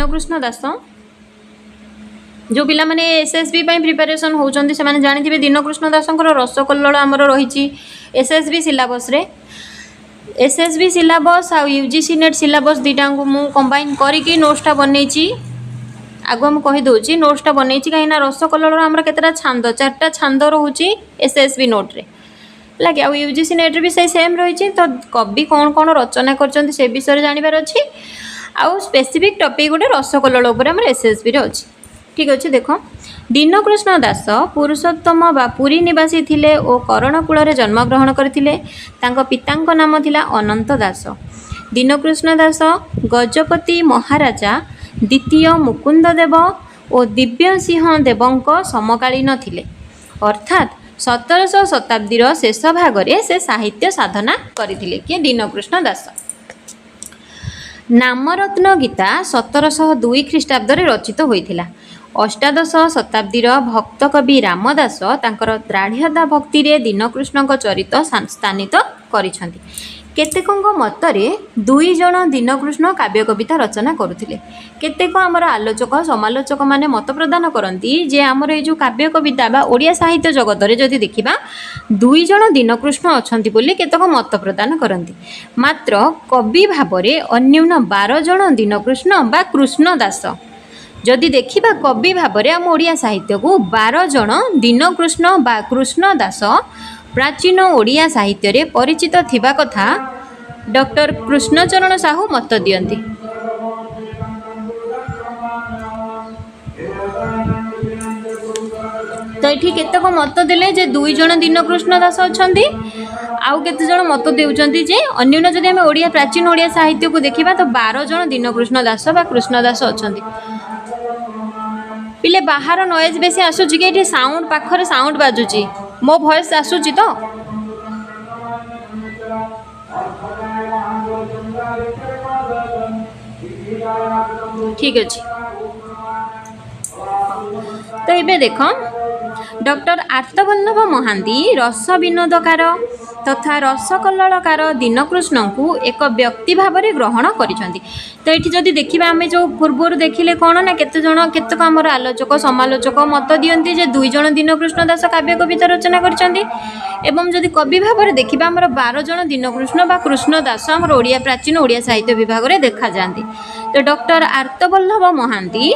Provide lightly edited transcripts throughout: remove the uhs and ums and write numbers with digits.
दीनकृष्ण दास जो पिला माने एसएसबी प्रिपरेशन होउचंदी से माने जानिथिबे दीनकृष्ण दासंकर रसकल्लोल आमर रही एसएसबी सिलेबस रे एसएसबी सिलेबस आ यूजीसी नेट सिलेबस दुईटा को मु कंबाइन करिकी नोट्सटा बनैछि आगु हम कहि दउछि नोट्सटा बनैछि कहिना रसकल्लोल आमर केतेटा छांद चारटा छांद रहउछि एसएसबी नोट रे लगे आ यूजीसी नेट रे भी से सेम रही तो कवि कौन कौन रचना करछंती से विषय जानिबार अछि आ स्पेसिफिक टॉपिक गोटे रसकल्लोल उपर हमर एसएसबी रे अछि ठीक अच्छे देख दीनकृष्ण दास पुरुषोत्तम बा पुरी निवासी थिले ओ करणकूल जन्मग्रहण करथिले तांको पितांक नाम थिला अनंत दास दीनकृष्ण दास गजपति महाराजा द्वितीय मुकुंद देव और दिव्य सिंह देवंक समकालीन थिले अर्थात 1700 शताब्दीर शेष भागरे से साहित्य साधना करथिले कि दीनकृष्ण दास नामरत्न गीता 1702 ख्रीष्टाब्द रचित होइथिला अष्टादश शताब्दीर भक्त कवि रामदास तांकर द्राढ़ता भक्ति रे दीनकृष्ण चरित स्थानित करिसेंती केतेकंग मतरे दुई जन दीनकृष्ण काव्य कविता रचना करुथिले केतेक आमर आलोचक समालोचक माने मत प्रदान करती जे आमर ये जो काव्य कविता बा ओडिया साहित्य जगत रे जदि देखिबा दुई जन दीनकृष्ण अछंती बोली केतेक मत प्रदान करती मात्र कवि भाबरे अन्यून 12 जन दीनकृष्ण बा कृष्ण दास जदि देखिबा कवि भाबरे आम ओडिया साहित्य को 12 जन दीनकृष्ण बा कृष्ण दास प्राचीन ओडिया साहित्य रे परिचित थिबा कथा डॉक्टर कृष्णचरण साहू मत दियंती तो ये केतक मत देले जे दुई जन दीनकृष्ण दास अछंती आउ केते जन मत देउचंती जे अन्यन जदि हम ओडिया प्राचीन ओडिया साहित्य को देखिबा तो 12 जन दीनकृष्ण दास बा कृष्ण दास अछंती पिले बाहर नॉइज बेसी आसुची कि एठी साउंड पाखरे साउंड बाजुची मो वॉइस आसुची तो ठीक अछि तो ये देख डॉक्टर आर्तवल्लभ महांती रस विनोदकार तथा रसकल्लोलकार दीनकृष्ण को एक व्यक्ति भाव में ग्रहण करिसेंती तो ये जदि देखिबा आमे जो पूर्वर देखिले कौन ना केतक आमर आलोचक समालोचक मत दियंती जे दुई जन दीनकृष्ण दास काव्य कविता रचना करिसेंती एवं जदि कवि भाव में देखिबा आमर 12 जन दीनकृष्ण बा कृष्ण दास आमर ओडिया प्राचीन ओडिया साहित्य विभाग रे देखा जांती तो डॉक्टर आर्तवल्लभ महांती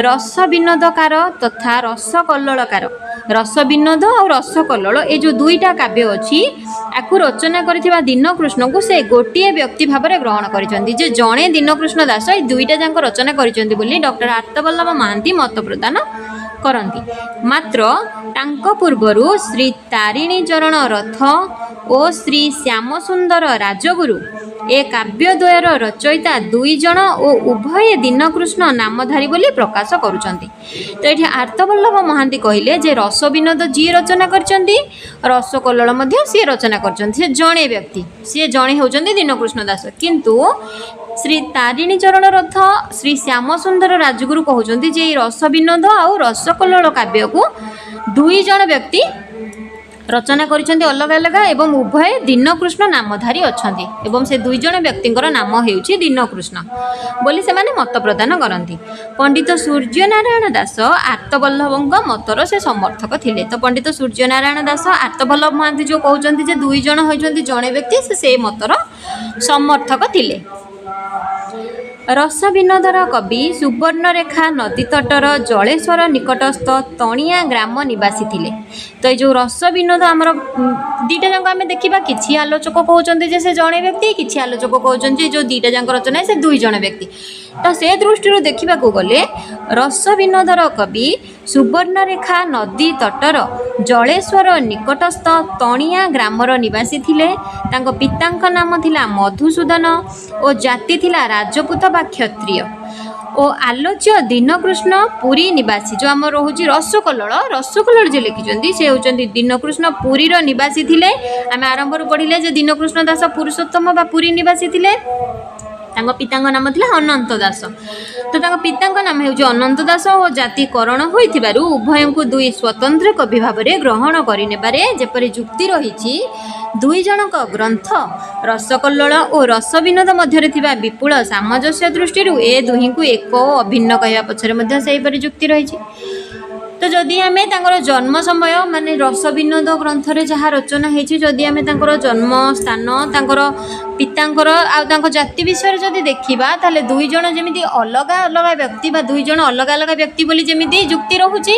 रस विनोदकार तथा रसकल्लोलकार रस विनोद और रसकल्लोल ये जो दुईटा काव्य अच्छी आपको रचना करथिबा दीनकृष्ण को से गोटे व्यक्ति भाव में ग्रहण करिसेंती जे जणे दीनकृष्ण दास ये दुईटा जांक रचना करिसेंती बोली डॉक्टर आर्तवल्लभ महांती मत प्रदान करती मात्र तांको पूर्वरु श्री तारिणी चरण रथ और श्री श्याम सुंदर राजगुरु ए काव्यद्वयर रचयिता दुई जन और उभय दीनकृष्ण नामधारी बोली प्रकाश करुचंती तो ये आर्तवल्लभ महांती कहले जे रस विनोद जी रचना करचंती रसकल्लोल मध्य सी रचना करचंती से जणे व्यक्ति सी जणे होचंती दीनकृष्ण दास किंतु श्री तारिणी चरण रथ श्री श्याम सुंदर राजगुरु कहउचंती जे रस विनोद और रसकल्लोल काव्य को दुई जन व्यक्ति रचना करिसेंती अलग अलग एवं उभय दीनकृष्ण नामधारी अछंती एवं से दुई जन व्यक्तिंकर नाम हेउछि दीनकृष्ण बोली से माने मत प्रदान करंती पंडित सूर्यनारायण दास आर्तवल्लभଙ୍କ मतर से समर्थक थिले तो पंडित सूर्यनारायण दास आर्तवल्लभ महांती जो कहउचंती जे दुई जन होइचंती जणे व्यक्ति से मतर समर्थक थिले रस विनोदर कवि सुवर्णरेखा नदी तटर जलेश्वर निकटस्थ तणिया ग्राम निवासी थिले तो ये जो रस विनोद आमर दीटा जाक आम देखा किसी आलोचक कहते जे से जड़े व्यक्ति किसी आलोचक कहते जो दीटा जाक रचना है से दुई जन व्यक्ति तो से दृष्टि देखा गले रस विनोदर कवि सुवर्णरेखा नदी तटर जलेश्वर निकटस्थ तणिया ग्रामर निवासी थिले तांको पितांक नाम थिला मधुसूदन और जाति थिला राजपूत बा क्षत्रिय ओ आलोच्य दीनकृष्ण पुरी निवासी जो आम रोचे रसकल्लोल जे लिखिं से होती दीनकृष्ण पुरीर निवासी थिले आम आरंभ पढ़िले जे दीनकृष्ण दास पुरुषोत्तम बा पुरी निवासी थिले तांको पितांक नाम थिला अनंत दास तो तांको पितांक नाम हेउछि अनंत दास और जाति करण होइथिबारु उभयंकु दुई स्वतंत्र कवि भाव में ग्रहण करिनेबारे जेपरि जुक्ति रहिछि ଦୁଇ ଜଣଙ୍କ ଗ୍ରନ୍ଥ ରସକଲ୍ଲୋଳ ଓ ରସବିନୋଦ ମଧ୍ୟରେ ଥିବା ବିପୁଳ ସାମଞ୍ଜସ୍ୟ ଦୃଷ୍ଟିରୁ ଏ ଦୁହିଁଙ୍କୁ ଏକ ଓ ଅଭିନ୍ନ କହିବା ପଛରେ ମଧ୍ୟ ସେହିପରି ଯୁକ୍ତି ରହିଛି। ତ ଯଦି ଆମେ ତାଙ୍କର ଜନ୍ମ ସମୟ ମାନେ ରସବିନୋଦ ଗ୍ରନ୍ଥରେ ଯାହା ରଚନା ହେଇଛି, ଯଦି ଆମେ ତାଙ୍କର ଜନ୍ମ ସ୍ଥାନ, ତାଙ୍କର ପିତାଙ୍କର ଆଉ ତାଙ୍କ ଜାତି ବିଷୟରେ ଯଦି ଦେଖିବା, ତାହେଲେ ଦୁଇ ଜଣ ଯେମିତି ଅଲଗା ଅଲଗା ବ୍ୟକ୍ତି ବା ଦୁଇ ଜଣ ଅଲଗା ଅଲଗା ବ୍ୟକ୍ତି ବୋଲି ଯେମିତି ଯୁକ୍ତି ରହୁଛି,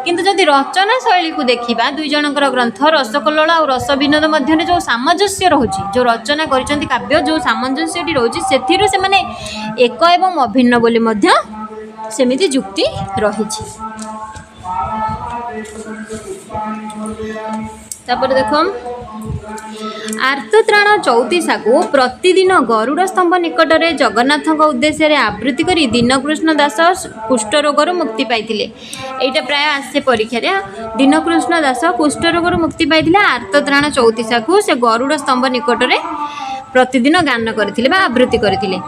କିନ୍ତୁ ଯଦି ରଚନା ଶୈଳୀକୁ ଦେଖିବା, ଦୁଇ ଜଣଙ୍କର ଗ୍ରନ୍ଥ ରସକଲ୍ଲୋଳ ଆଉ ରସବିନୋଦ ମଧ୍ୟରେ ଯେଉଁ ସାମଞ୍ଜସ୍ୟ ରହୁଛି, ଯେଉଁ ରଚନା କରିଛନ୍ତି କାବ୍ୟ, ଯେଉଁ ସାମଞ୍ଜସ୍ୟଟି ରହୁଛି, ସେଥିରୁ ସେମାନେ ଏକ ଏବଂ ଅଭିନ୍ନ ବୋଲି ମଧ୍ୟ ସେମିତି ଯୁକ୍ତି ରହିଛି। ତାପରେ ଦେଖ, ଆର୍ତ୍ତତ୍ରାଣ ଚଉତିଶାକୁ ପ୍ରତିଦିନ ଗରୁଡ଼ ସ୍ତମ୍ଭ ନିକଟରେ ଜଗନ୍ନାଥଙ୍କ ଉଦ୍ଦେଶ୍ୟରେ ଆବୃତ୍ତି କରି ଦୀନକୃଷ୍ଣ ଦାସ କୁଷ୍ଠରୋଗରୁ ମୁକ୍ତି ପାଇଥିଲେ। ଏଇଟା ପ୍ରାୟ ଆସେ ପରୀକ୍ଷାରେ। ଦୀନକୃଷ୍ଣ ଦାସ କୁଷ୍ଠରୋଗରୁ ମୁକ୍ତି ପାଇଥିଲେ, ଆର୍ତ୍ତତ୍ରାଣ ଚଉତିଶାକୁ ସେ ଗରୁଡ଼ ସ୍ତମ୍ଭ ନିକଟରେ ପ୍ରତିଦିନ ଗାନ କରିଥିଲେ ବା ଆବୃତ୍ତି କରିଥିଲେ।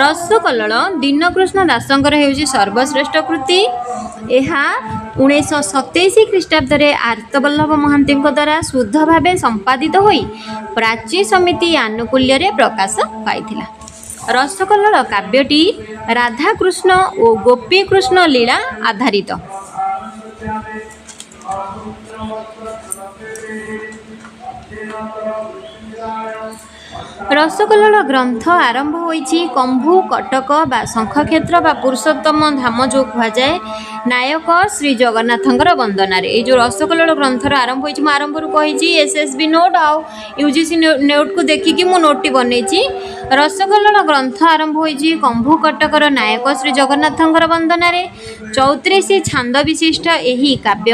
ରସକଲ୍ଲୋଳ ଦୀନକୃଷ୍ଣ ଦାସଙ୍କର ହେଉଛି ସର୍ବଶ୍ରେଷ୍ଠ କୃତି। ଏହା 1927 ଖ୍ରୀଷ୍ଟାବ୍ଦରେ ଆର୍ତ୍ତବଲ୍ଲଭ ମହାନ୍ତିଙ୍କ ଦ୍ୱାରା ଶୁଦ୍ଧ ଭାବେ ସମ୍ପାଦିତ ହୋଇ ପ୍ରାଚୀ ସମିତି ଆନୁକୂଲ୍ୟରେ ପ୍ରକାଶ ପାଇଥିଲା। ରସକଲ୍ଲୋଳ କାବ୍ୟଟି ରାଧାକୃଷ୍ଣ ଓ ଗୋପୀକୃଷ୍ଣ ଲୀଳା ଆଧାରିତ। ରସକଲ୍ଲୋଳ ଗ୍ରନ୍ଥ ଆରମ୍ଭ ହୋଇଛି କମ୍ଭୁ କଟକ ବା ଶଙ୍ଖକ୍ଷେତ୍ର ବା ପୁରୁଷୋତ୍ତମ ଧାମ ଯେଉଁ କୁହାଯାଏ, ନାୟକ ଶ୍ରୀ ଜଗନ୍ନାଥଙ୍କର ବନ୍ଦନାରେ। ଏଇ ଯେଉଁ ରସକଲ୍ଲୋଳ ଗ୍ରନ୍ଥର ଆରମ୍ଭ ହୋଇଛି, ମୁଁ ଆରମ୍ଭରୁ କହିଛି SSB ନୋଟ୍ ଆଉ UGC ନୋଟ୍କୁ ଦେଖିକି ମୁଁ ନୋଟ୍ଟି ବନେଇଛି। ରସକଲ୍ଲୋଳ ଗ୍ରନ୍ଥ ଆରମ୍ଭ ହୋଇଛି କମ୍ଭୁ କଟକର ନାୟକ ଶ୍ରୀ ଜଗନ୍ନାଥଙ୍କର ବନ୍ଦନାରେ। 34 ଛାନ୍ଦ ବିଶିଷ୍ଟ ଏହି କାବ୍ୟ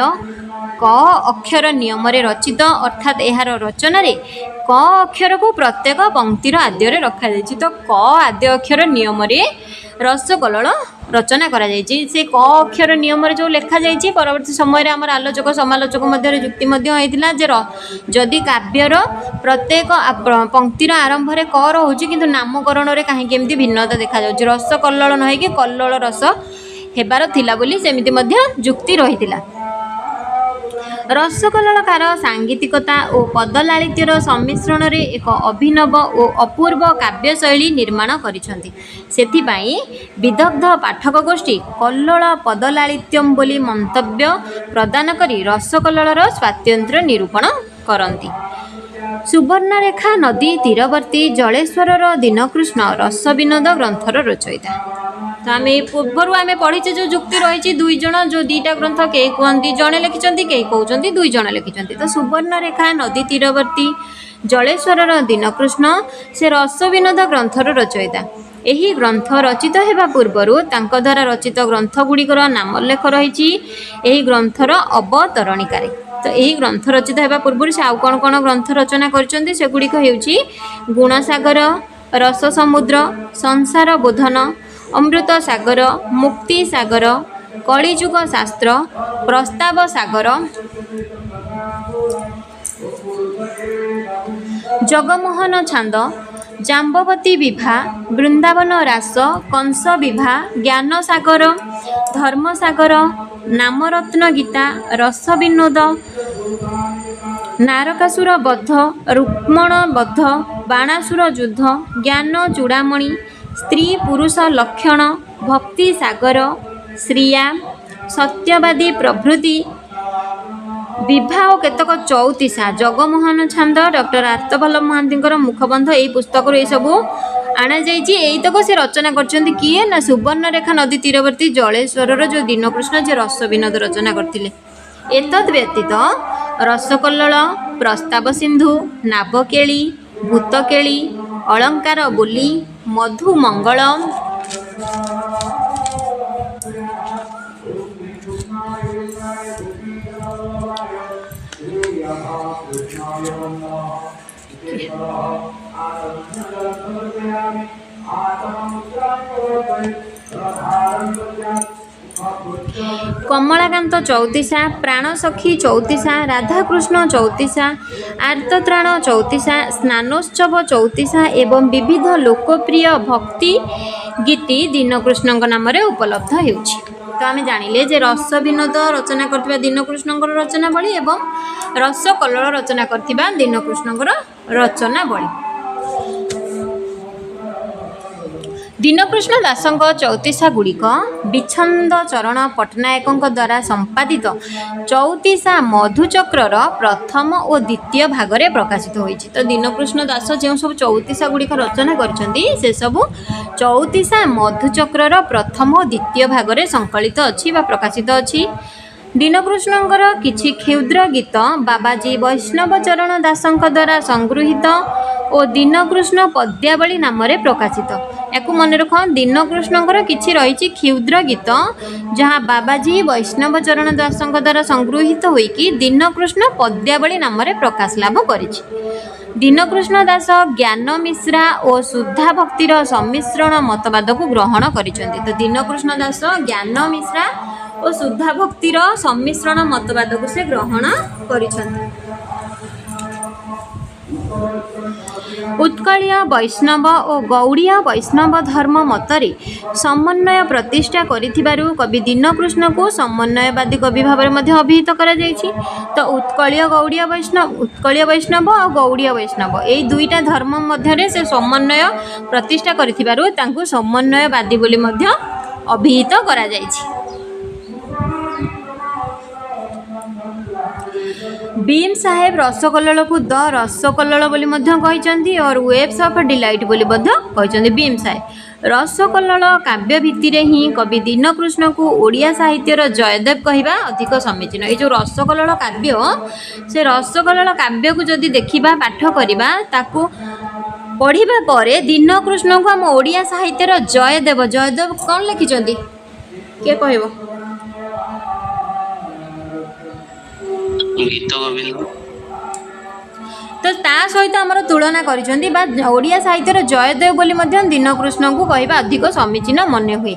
କ ଅକ୍ଷର ନିୟମରେ ରଚିତ, ଅର୍ଥାତ୍ ଏହାର ରଚନାରେ କ ଅକ୍ଷରକୁ ପ୍ରତ୍ୟେକ ପଂକ୍ତିର ଆଦ୍ୟରେ ରଖାଯାଇଛି। ତ କ ଆଦ୍ୟ ଅକ୍ଷର ନିୟମରେ ରସକଲ୍ଲୋଳ ରଚନା କରାଯାଇଛି। ସେ କ ଅକ୍ଷର ନିୟମରେ ଯେଉଁ ଲେଖାଯାଇଛି, ପରବର୍ତ୍ତୀ ସମୟରେ ଆମର ଆଲୋଚକ ସମାଲୋଚକ ମଧ୍ୟରେ ଯୁକ୍ତି ମଧ୍ୟ ହୋଇଥିଲା ଯେ ଯଦି କାବ୍ୟର ପ୍ରତ୍ୟେକ ପଂକ୍ତିର ଆରମ୍ଭରେ କ ରହୁଛି, କିନ୍ତୁ ନାମକରଣରେ କାହିଁକି ଏମିତି ଭିନ୍ନତା ଦେଖାଯାଉଛି, ରସକଲ୍ଲୋଳ ନ ହେଇକି କଲ୍ଲୋଳ ରସ ହେବାର ଥିଲା ବୋଲି ସେମିତି ମଧ୍ୟ ଯୁକ୍ତି ରହିଥିଲା। ରସକଲ୍ଲୋଳକାର ସାଙ୍ଗୀତିକତା ଓ ପଦଲାଳିତ୍ୟର ସମ୍ମିଶ୍ରଣରେ ଏକ ଅଭିନବ ଓ ଅପୂର୍ବ କାବ୍ୟଶୈଳୀ ନିର୍ମାଣ କରିଛନ୍ତି। ସେଥିପାଇଁ ବିଦଗ୍ଧ ପାଠକ ଗୋଷ୍ଠୀ କଲ୍ଲୋଳ ପଦଲାଳିତ୍ୟମ୍ ବୋଲି ମନ୍ତବ୍ୟ ପ୍ରଦାନ କରି ରସକଲ୍ଲୋଳର ସ୍ୱାତନ୍ତ୍ର୍ୟ ନିରୂପଣ କରନ୍ତି। ସୁବର୍ଣ୍ଣରେଖା ନଦୀ ତୀରବର୍ତ୍ତୀ ଜଳେଶ୍ୱରର ଦୀନକୃଷ୍ଣ ରସବିନୋଦ ଗ୍ରନ୍ଥର ରଚୟିତା। ତ ଆମେ ପୂର୍ବରୁ ଆମେ ପଢ଼ିଛେ ଯେଉଁ ଯୁକ୍ତି ରହିଛି, ଦୁଇ ଜଣ ଯେଉଁ ଦୁଇଟା ଗ୍ରନ୍ଥ କେହି କୁହନ୍ତି ଜଣେ ଲେଖିଛନ୍ତି, କେହି କହୁଛନ୍ତି ଦୁଇ ଜଣ ଲେଖିଛନ୍ତି। ତ ସୁବର୍ଣ୍ଣରେଖା ନଦୀ ତୀରବର୍ତ୍ତୀ ଜଳେଶ୍ୱରର ଦୀନକୃଷ୍ଣ ସେ ରସବିନୋଦ ଗ୍ରନ୍ଥର ରଚୟିତା। ଏହି ଗ୍ରନ୍ଥ ରଚିତ ହେବା ପୂର୍ବରୁ ତାଙ୍କ ଦ୍ୱାରା ରଚିତ ଗ୍ରନ୍ଥଗୁଡ଼ିକର ନାମୋଲ୍ଲେଖ ରହିଛି ଏହି ଗ୍ରନ୍ଥର ଅବତରଣିକାରେ। ତ ଏହି ଗ୍ରନ୍ଥ ରଚିତ ହେବା ପୂର୍ବରୁ ସେ ଆଉ କ'ଣ କ'ଣ ଗ୍ରନ୍ଥ ରଚନା କରିଛନ୍ତି, ସେଗୁଡ଼ିକ ହେଉଛି ଗୁଣସାଗର, ରସ ସମୁଦ୍ର, ସଂସାର ବୋଧନ, ଅମୃତ ସାଗର, ମୁକ୍ତି ସାଗର, କଳିଯୁଗ ଶାସ୍ତ୍ର, ପ୍ରସ୍ତାବ ସାଗର, ଜଗମୋହନ ଛାନ୍ଦ, ଜାମ୍ବବତୀ ବିଭା, ବୃନ୍ଦାବନ ରାସ, କଂସ ବିଭା, ଜ୍ଞାନ ସାଗର, ଧର୍ମସାଗର, ନାମରତ୍ନ ଗୀତା, ରସବିନୋଦ, ନାରକାସୁର ବଧ, ରୁକ୍ମଣ ବଧ, ବାଣାସୁର ଯୁଦ୍ଧ, ଜ୍ଞାନ ଚୂଡ଼ାମଣି, ସ୍ତ୍ରୀ ପୁରୁଷ ଲକ୍ଷଣ, ଭକ୍ତି ସାଗର, ଶ୍ରିୟା, ସତ୍ୟବାଦୀ ପ୍ରଭୃତି, ବିଭା ଓ କେତେକ ଚଉତିଶା, ଜଗମୋହନ ଛାନ୍ଦ, ଡକ୍ଟର ଆର୍ତ୍ତବଲ୍ଲଭ ମହାନ୍ତିଙ୍କର ମୁଖବନ୍ଧ, ଏହି ପୁସ୍ତକରୁ ଏସବୁ ଅଣାଯାଇଛି। ଏଇତକ ସେ ରଚନା କରିଛନ୍ତି କିଏ ନା ସୁବର୍ଣ୍ଣରେଖା ନଦୀ ତୀରବର୍ତ୍ତୀ ଜଳେଶ୍ୱରର ଯେଉଁ ଦୀନକୃଷ୍ଣ, ଯେ ରସବିନୋଦ ରଚନା କରିଥିଲେ। ଏତଦ୍ ବ୍ୟତୀତ ରସକଲ୍ଲୋଳ, ପ୍ରସ୍ତାବ ସିନ୍ଧୁ, ନାବକେଳି, ଭୂତକେଳି, ଅଳଙ୍କାର ବୋଲି, ମଧୁମଙ୍ଗଳ, କମଳାକାନ୍ତ ଚଉତିଶା, ପ୍ରାଣସଖୀ ଚଉତିଶା, ରାଧାକୃଷ୍ଣ ଚଉତିଶା, ଆର୍ତ୍ତତ୍ରାଣ ଚଉତିଶା, ସ୍ନାନୋତ୍ସବ ଚଉତିଶା ଏବଂ ବିବିଧ ଲୋକପ୍ରିୟ ଭକ୍ତି ଗୀତି ଦୀନକୃଷ୍ଣଙ୍କ ନାମରେ ଉପଲବ୍ଧ ହେଉଛି। ତ ଆମେ ଜାଣିଲେ ଯେ ରସବିନୋଦ ରଚନା କରିଥିବା ଦୀନକୃଷ୍ଣଙ୍କର ରଚନାବଳୀ ଏବଂ ରସକଲ୍ଲୋଳ ରଚନା କରିଥିବା ଦୀନକୃଷ୍ଣଙ୍କର ରଚନାବଳୀ। ଦୀନକୃଷ୍ଣ ଦାସଙ୍କ ଚଉତିଶା ଗୁଡ଼ିକ ବିଚ୍ଛନ୍ଦ ଚରଣ ପଟ୍ଟନାୟକଙ୍କ ଦ୍ୱାରା ସମ୍ପାଦିତ ଚଉତିଶା ମଧୁଚକ୍ରର ପ୍ରଥମ ଓ ଦ୍ୱିତୀୟ ଭାଗରେ ପ୍ରକାଶିତ ହୋଇଛି। ତ ଦୀନକୃଷ୍ଣ ଦାସ ଯେଉଁ ସବୁ ଚଉତିଶା ଗୁଡ଼ିକ ରଚନା କରିଛନ୍ତି ସେସବୁ ଚଉତିଶା ମଧୁଚକ୍ରର ପ୍ରଥମ ଓ ଦ୍ୱିତୀୟ ଭାଗରେ ସଂକଳିତ ଅଛି ବା ପ୍ରକାଶିତ ଅଛି। ଦୀନକୃଷ୍ଣଙ୍କର କିଛି କ୍ଷୁଦ୍ର ଗୀତ ବାବାଜୀ ବୈଷ୍ଣବ ଚରଣ ଦାସଙ୍କ ଦ୍ୱାରା ସଂଗୃହୀତ ଓ ଦୀନକୃଷ୍ଣ ପଦ୍ୟାବଳୀ ନାମରେ ପ୍ରକାଶିତ। ୟାକୁ ମନେ ରଖ, ଦୀନକୃଷ୍ଣଙ୍କର କିଛି ରହିଛି କ୍ଷୁଦ୍ର ଗୀତ ଯାହା ବାବାଜୀ ବୈଷ୍ଣବ ଚରଣ ଦାସଙ୍କ ଦ୍ୱାରା ସଂଗୃହୀତ ହୋଇକି ଦୀନକୃଷ୍ଣ ପଦ୍ୟାବଳୀ ନାମରେ ପ୍ରକାଶ ଲାଭ କରିଛି। ଦୀନକୃଷ୍ଣ ଦାସ ଜ୍ଞାନ ମିଶ୍ରା ଓ ଶୁଦ୍ଧା ଭକ୍ତିର ସମ୍ମିଶ୍ରଣ ମତବାଦକୁ ଗ୍ରହଣ କରିଛନ୍ତି। ତ ଦୀନକୃଷ୍ଣ ଦାସ ଜ୍ଞାନ ମିଶ୍ରା ଓ ଶୁଦ୍ଧା ଭକ୍ତିର ସମ୍ମିଶ୍ରଣ ମତବାଦକୁ ସେ ଗ୍ରହଣ କରିଛନ୍ତି। ଉତ୍କଳୀୟ ବୈଷ୍ଣବ ଓ ଗୌଡ଼ୀୟ ବୈଷ୍ଣବ ଧର୍ମ ମତରେ ସମନ୍ୱୟ ପ୍ରତିଷ୍ଠା କରିଥିବାରୁ କବି ଦୀନକୃଷ୍ଣଙ୍କୁ ସମନ୍ୱୟବାଦୀ କବି ଭାବରେ ମଧ୍ୟ ଅଭିହିତ କରାଯାଇଛି। ତ ଉତ୍କଳୀୟ ବୈଷ୍ଣବ ଆଉ ଗୌଡ଼ୀୟ ବୈଷ୍ଣବ ଏଇ ଦୁଇଟା ଧର୍ମ ମଧ୍ୟରେ ସେ ସମନ୍ୱୟ ପ୍ରତିଷ୍ଠା କରିଥିବାରୁ ତାଙ୍କୁ ସମନ୍ୱୟବାଦୀ ବୋଲି ମଧ୍ୟ ଅଭିହିତ କରାଯାଇଛି। ଭୀମ ସାହେବ ରସକଲ୍ଲୋଳକୁ ଦ ରସକଲ୍ଲୋଳ ବୋଲି ମଧ୍ୟ କହିଛନ୍ତି और ୱେଭ୍ସ ଅଫ୍ ଡିଲାଇଟ୍ ବୋଲି ମଧ୍ୟ କହିଛନ୍ତି। ଭୀମ ସାହେବ ରସକଲ୍ଲୋଳ କାବ୍ୟ ଭିତ୍ତିରେ ହିଁ କବି ଦୀନକୃଷ୍ଣଙ୍କୁ ଓଡ଼ିଆ ସାହିତ୍ୟର ଜୟଦେବ କହିବା ଅଧିକ ସମୀଚୀନ। ଏଇ ଯେଉଁ ରସକଲ୍ଲୋଳ କାବ୍ୟ, ସେ ରସକଲ୍ଲୋଳ କାବ୍ୟକୁ ଯଦି ଦେଖିବା ପାଠ କରିବା ତାକୁ ପଢ଼ିବା ପରେ ଦୀନକୃଷ୍ଣଙ୍କୁ ଆମ ଓଡ଼ିଆ ସାହିତ୍ୟର ଜୟଦେବ କ'ଣ ଲେଖିଛନ୍ତି କିଏ କହିବ? ତ ତା ସହିତ ଆମର ତୁଳନା କରିଛନ୍ତି ବା ଓଡ଼ିଆ ସାହିତ୍ୟର ଜୟଦେବ ବୋଲି ମଧ୍ୟ ଦୀନକୃଷ୍ଣଙ୍କୁ କହିବା ଅଧିକ ସମୀଚୀନ ମନେ ହୁଏ।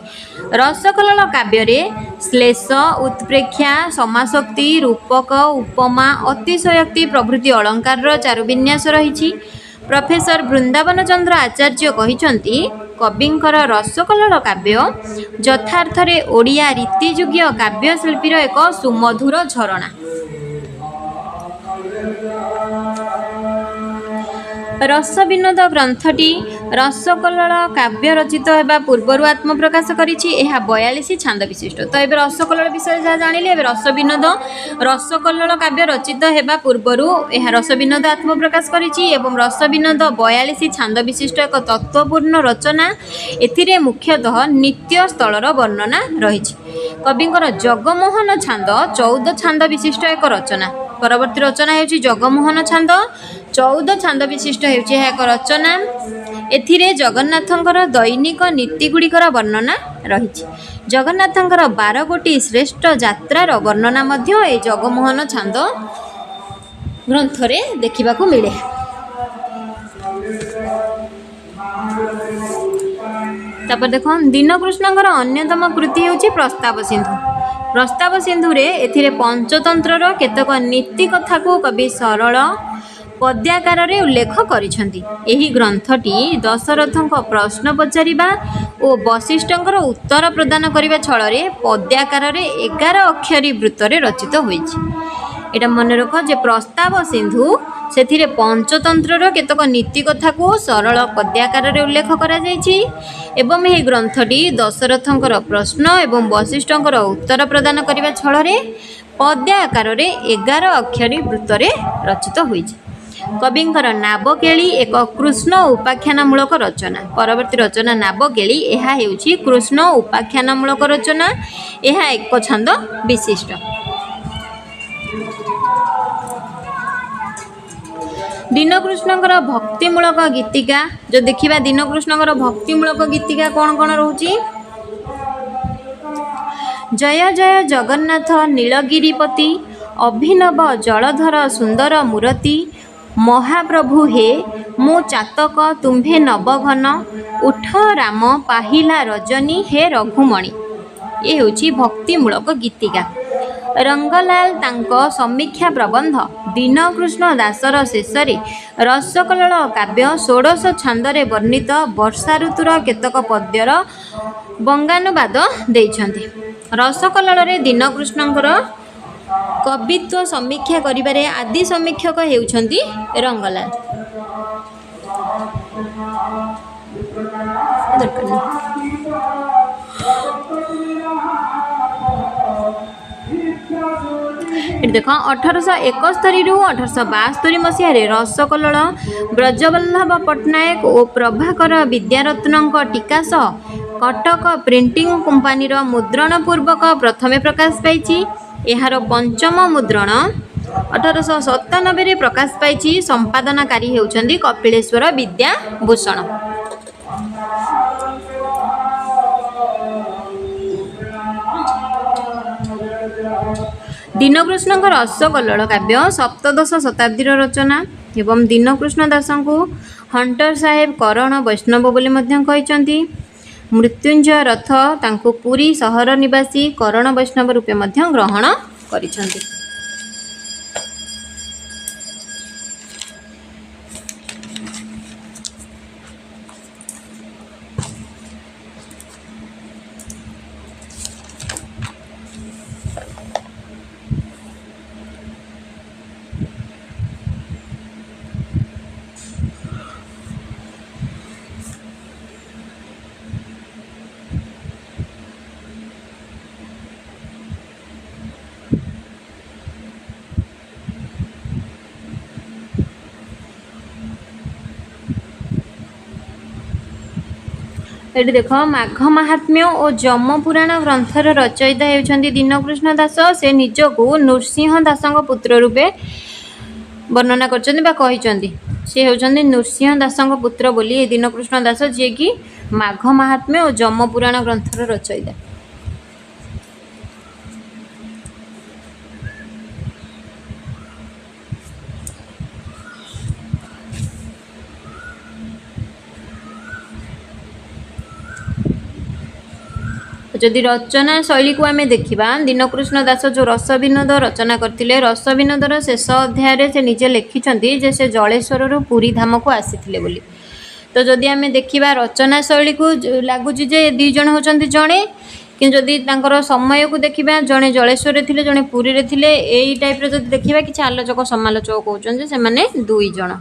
ରସକଲ୍ଲୋଳ କାବ୍ୟରେ ଶ୍ଲେଷ, ଉତ୍ପ୍ରେକ୍ଷା, ସମାସକ୍ତି, ରୂପକ, ଉପମା, ଅତିଶୟୋକ୍ତି ପ୍ରଭୃତି ଅଳଙ୍କାରର ଚାରୁବିନ୍ୟାସ ରହିଛି। ପ୍ରଫେସର ବୃନ୍ଦାବନ ଚନ୍ଦ୍ର ଆଚାର୍ଯ୍ୟ କହିଛନ୍ତି କବିଙ୍କର ରସକଲ୍ଲୋଳ କାବ୍ୟ ଯଥାର୍ଥରେ ଓଡ଼ିଆ ରୀତିଯୁଗୀୟ କାବ୍ୟଶିଳ୍ପୀର ଏକ ସୁମଧୁର ଝରଣା। ରସବିନୋଦ ଗ୍ରନ୍ଥଟି ରସକଲ୍ଲୋଳ କାବ୍ୟ ରଚିତ ହେବା ପୂର୍ବରୁ ଆତ୍ମପ୍ରକାଶ କରିଛି। ଏହା 42 ଛାନ୍ଦ ବିଶିଷ୍ଟ। ତ ଏବେ ରସକଲ୍ଲୋଳ ବିଷୟରେ ଯାହା ଜାଣିଲେ, ଏବେ ରସକଲ୍ଲୋଳ କାବ୍ୟ ରଚିତ ହେବା ପୂର୍ବରୁ ଏହା ରସବିନୋଦ ଆତ୍ମପ୍ରକାଶ କରିଛି ଏବଂ ରସବିନୋଦ 42 ଛାନ୍ଦ ବିଶିଷ୍ଟ ଏକ ତତ୍ତ୍ୱପୂର୍ଣ୍ଣ ରଚନା। ଏଥିରେ ମୁଖ୍ୟତଃ ନିତ୍ୟ ସ୍ଥଳର ବର୍ଣ୍ଣନା ରହିଛି। କବିଙ୍କର ଜଗମୋହନ ଛାନ୍ଦ 14 ଛାନ୍ଦ ବିଶିଷ୍ଟ ଏକ ରଚନା। ପରବର୍ତ୍ତୀ ରଚନା ହେଉଛି ଜଗମୋହନ ଛାନ୍ଦ 14 ଛାନ୍ଦ ବିଶିଷ୍ଟ ହେଉଛି ଏହା ଏକ ରଚନା। ଏଥିରେ ଜଗନ୍ନାଥଙ୍କର ଦୈନିକ ନୀତିଗୁଡ଼ିକର ବର୍ଣ୍ଣନା ରହିଛି। ଜଗନ୍ନାଥଙ୍କର 12 ଗୋଟି ଶ୍ରେଷ୍ଠ ଯାତ୍ରାର ବର୍ଣ୍ଣନା ମଧ୍ୟ ଏହି ଜଗମୋହନ ଛାନ୍ଦ ଗ୍ରନ୍ଥରେ ଦେଖିବାକୁ ମିଳେ। ତାପରେ ଦେଖ, ଦୀନକୃଷ୍ଣଙ୍କର ଅନ୍ୟତମ କୃତି ହେଉଛି ପ୍ରସ୍ତାବ ସିନ୍ଧୁ। ପ୍ରସ୍ତାବ ସିନ୍ଧୁରେ ଏଥିରେ ପଞ୍ଚତନ୍ତ୍ରର କେତେକ ନୀତି କଥାକୁ କବି ସରଳ ପଦ୍ୟାକାରରେ ଉଲ୍ଲେଖ କରିଛନ୍ତି। ଏହି ଗ୍ରନ୍ଥଟି ଦଶରଥଙ୍କ ପ୍ରଶ୍ନ ପଚାରିବା ଓ ବଶିଷ୍ଠଙ୍କର ଉତ୍ତର ପ୍ରଦାନ କରିବା ଛଳରେ ପଦ୍ୟାକାରରେ 11 ଅକ୍ଷରୀ ବୃତ୍ତରେ ରଚିତ ହୋଇଛି। ଏଇଟା ମନେ ରଖ ଯେ ପ୍ରସ୍ତାବ ସିନ୍ଧୁ ସେଥିରେ ପଞ୍ଚତନ୍ତ୍ରର କେତେକ ନୀତି କଥାକୁ ସରଳ ପଦ୍ୟାକାରରେ ଉଲ୍ଲେଖ କରାଯାଇଛି ଏବଂ ଏହି ଗ୍ରନ୍ଥଟି ଦଶରଥଙ୍କର ପ୍ରଶ୍ନ ଏବଂ ବଶିଷ୍ଠଙ୍କର ଉତ୍ତର ପ୍ରଦାନ କରିବା ଛଳରେ ପଦ୍ୟ ଆକାରରେ 11 ଅକ୍ଷରୀ ବୃତ୍ତରେ ରଚିତ ହୋଇଛି। କବିଙ୍କର ନାବକେଳି ଏକ କୃଷ୍ଣ ଉପାଖ୍ୟାନମୂଳକ ରଚନା। ପରବର୍ତ୍ତୀ ରଚନା ନାବକେଳି, ଏହା ହେଉଛି କୃଷ୍ଣ ଉପାଖ୍ୟାନମୂଳକ ରଚନା। ଏହା 1 ଛାନ୍ଦ ବିଶିଷ୍ଟ। ଦୀନକୃଷ୍ଣଙ୍କର ଭକ୍ତିମୂଳକ ଗୀତିକା ଯଦି ଦେଖିବା, ଦୀନକୃଷ୍ଣଙ୍କର ଭକ୍ତିମୂଳକ ଗୀତିକା କ'ଣ କ'ଣ ରହୁଛି? ଜୟ ଜୟ ଜଗନ୍ନାଥ ନୀଳଗିରିପତି, ଅଭିନବ ଜଳଧର ସୁନ୍ଦର ମୂରତି, ମହାପ୍ରଭୁ ହେ ମୁଁ ଚାତକ ତୁମ୍ଭେ ନବଘନ, ଉଠ ରାମ ପାହିଲା ରଜନୀ ହେ ରଘୁମଣି। ଏ ହେଉଛି ଭକ୍ତିମୂଳକ ଗୀତିକା। ରଙ୍ଗଲାଲ ତାଙ୍କ ସମୀକ୍ଷା ପ୍ରବନ୍ଧ ଦୀନକୃଷ୍ଣ ଦାସର ଶେଷରେ ରସକଲ୍ଲୋଳ କାବ୍ୟ 16 ଛାନ୍ଦରେ ବର୍ଣ୍ଣିତ ବର୍ଷା ଋତୁର କେତେକ ପଦ୍ୟର ବଙ୍ଗାନୁବାଦ ଦେଇଛନ୍ତି। ରସକଲ୍ଲୋଳରେ ଦୀନକୃଷ୍ଣଙ୍କର କବିତ୍ୱ ସମୀକ୍ଷା କରିବାରେ ଆଦି ସମୀକ୍ଷକ ହେଉଛନ୍ତି ରଙ୍ଗଲାଲ। ଦରକାର ନାହିଁ। ଏଠି ଦେଖ 1871ରୁ 1872 ମସିହାରେ ରସକଲ୍ଲୋଳ ବ୍ରଜବଲ୍ଲଭ ପଟ୍ଟନାୟକ ଓ ପ୍ରଭାକର ବିଦ୍ୟାରତ୍ନଙ୍କ ଟୀକା ସହ କଟକ ପ୍ରିଣ୍ଟିଂ କମ୍ପାନୀର ମୁଦ୍ରଣ ପୂର୍ବକ ପ୍ରଥମେ ପ୍ରକାଶ ପାଇଛି। ଏହାର ପଞ୍ଚମ ମୁଦ୍ରଣ 1897ରେ ପ୍ରକାଶ ପାଇଛି। ସମ୍ପାଦନାକାରୀ ହେଉଛନ୍ତି କପିଳେଶ୍ୱର ବିଦ୍ୟାଭୂଷଣ। ଦୀନକୃଷ୍ଣଙ୍କ ରସକଲ୍ଲୋଳ କାବ୍ୟ ସପ୍ତଦଶ ଶତାବ୍ଦୀର ରଚନା ଏବଂ ଦୀନକୃଷ୍ଣ ଦାସଙ୍କୁ ହଣ୍ଟର ସାହେବ କରଣ ବୈଷ୍ଣବ ବୋଲି ମଧ୍ୟ କହିଛନ୍ତି। ମୃତ୍ୟୁଞ୍ଜୟ ରଥ ତାଙ୍କୁ ପୁରୀ ସହର ନିବାସୀ କରଣ ବୈଷ୍ଣବ ରୂପେ ମଧ୍ୟ ଗ୍ରହଣ କରିଛନ୍ତି। ଏଠି ଦେଖ ମାଘ ମାହାତ୍ମ୍ୟ ଓ ଯମ ପୁରାଣ ଗ୍ରନ୍ଥର ରଚୟିତା ହେଉଛନ୍ତି ଦୀନକୃଷ୍ଣ ଦାସ। ସେ ନିଜକୁ ନୃସିଂହ ଦାସଙ୍କ ପୁତ୍ର ରୂପେ ବର୍ଣ୍ଣନା କରିଛନ୍ତି ବା କହିଛନ୍ତି। ସେ ହେଉଛନ୍ତି ନୃସିଂହ ଦାସଙ୍କ ପୁତ୍ର ବୋଲି ଏ ଦୀନକୃଷ୍ଣ ଦାସ, ଯିଏକି ମାଘ ମାହାତ୍ମ୍ୟ ଓ ଯମ ପୁରାଣ ଗ୍ରନ୍ଥର ରଚୟିତା। ଯଦି ରଚନା ଶୈଳୀକୁ ଆମେ ଦେଖିବା, ଦୀନକୃଷ୍ଣ ଦାସ ଯେଉଁ ରସ ବିନୋଦ ରଚନା କରିଥିଲେ, ରସ ବିନୋଦର ଶେଷ ଅଧ୍ୟାୟରେ ସେ ନିଜେ ଲେଖିଛନ୍ତି ଯେ ସେ ଜଳେଶ୍ୱରରୁ ପୁରୀ ଧାମକୁ ଆସିଥିଲେ ବୋଲି। ତ ଯଦି ଆମେ ଦେଖିବା ରଚନା ଶୈଳୀକୁ ଲାଗୁଛି ଯେ ଦୁଇ ଜଣ ହେଉଛନ୍ତି ଜଣେ, କିନ୍ତୁ ଯଦି ତାଙ୍କର ସମୟକୁ ଦେଖିବା ଜଣେ ଜଳେଶ୍ୱରରେ ଥିଲେ ଜଣେ ପୁରୀରେ ଥିଲେ, ଏଇ ଟାଇପ୍ର ଯଦି ଦେଖିବା କିଛି ଆଲୋଚକ ସମାଲୋଚକ କହୁଛନ୍ତି ଯେ ସେମାନେ ଦୁଇ ଜଣ।